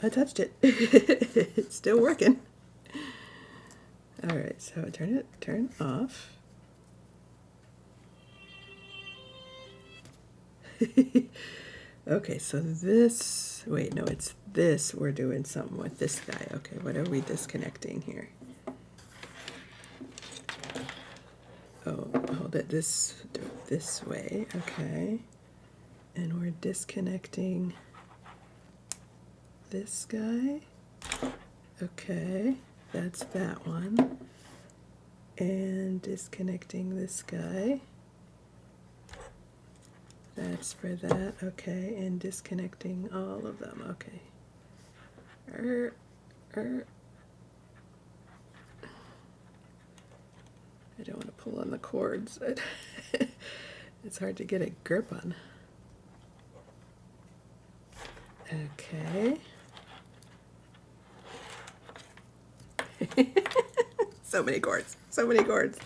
I touched it. It's still working. All right, so turn off. Okay, so this, wait, no, it's this. We're doing something with this guy. Okay, what are we disconnecting here? Oh, hold it this way. Okay. And we're disconnecting this guy. Okay, that's that one. And disconnecting this guy. That's for that, okay, and disconnecting all of them, okay. I don't want to pull on the cords. It's hard to get a grip on. Okay. So many cords, so many cords.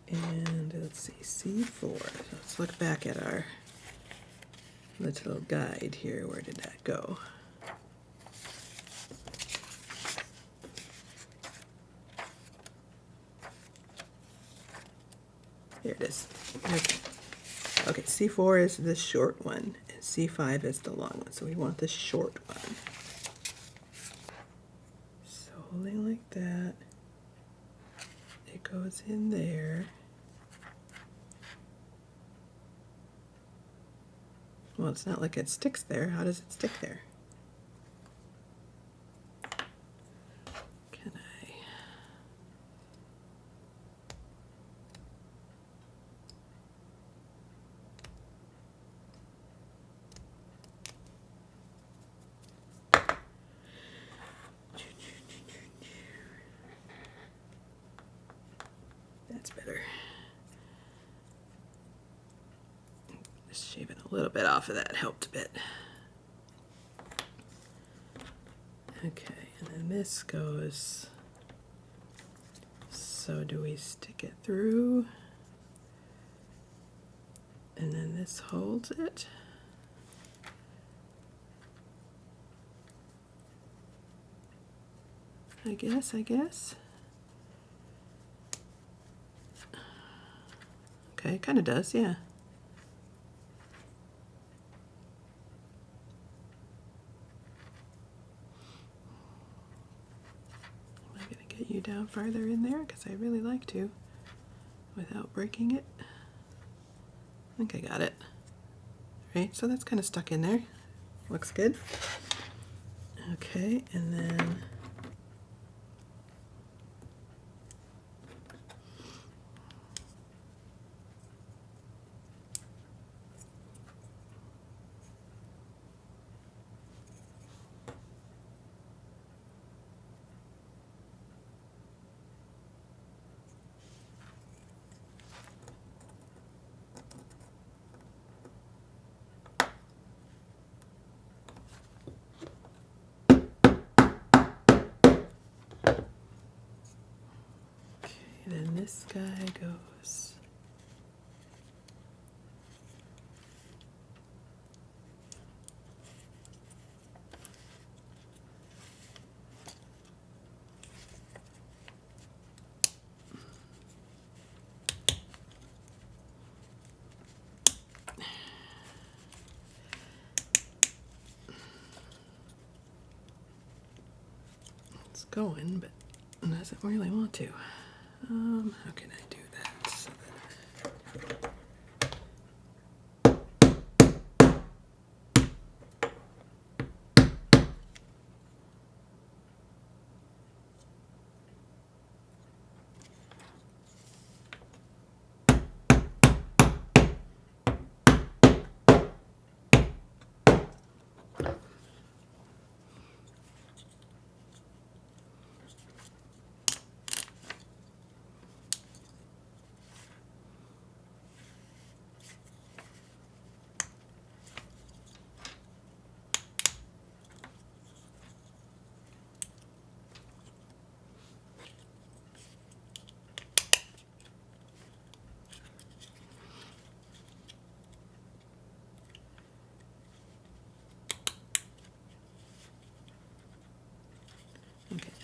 And let's see, C4. Let's look back at our little guide here. Where did that go? Here it is. Okay, C4 is the short one, and C5 is the long one. So we want the short one. So holding like that, it goes in there. Well, it's not like it sticks there. How does it stick there? Can I? That's better. Just shaving a little bit off of that helped a bit. Okay, and then this goes, so do we stick it through? And then this holds it. I guess. Okay, it kind of does, yeah. Am I going to get you down farther in there? Because I really like to, without breaking it. I think I got it. Right, so that's kind of stuck in there. Looks good. Okay, and then this guy goes. It's going, but it doesn't really want to. How can I do that? So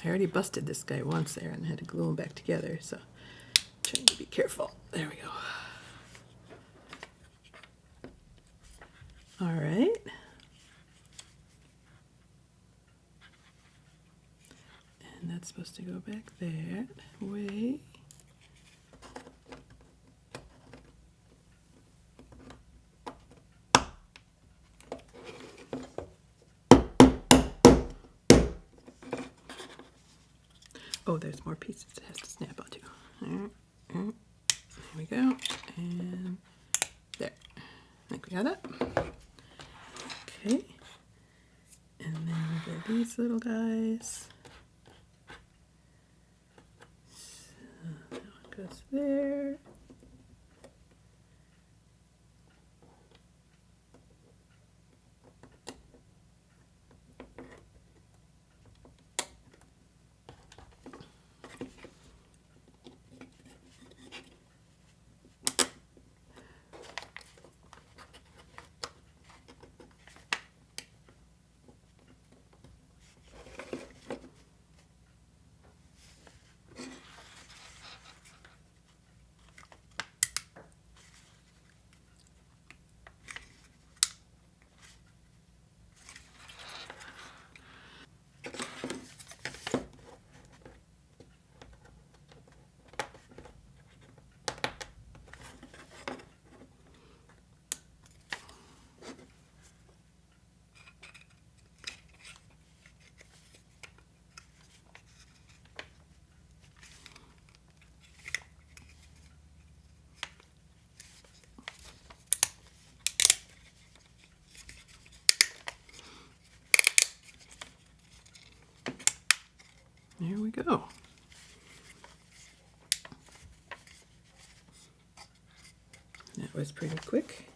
I already busted this guy once there and had to glue him back together, so trying to be careful. There we go. All right. And that's supposed to go back there way. Oh, there's more pieces it has to snap onto. There we go. And there. I think we got it. Okay. And then we got these little guys. So that one goes there. There we go. That was pretty quick.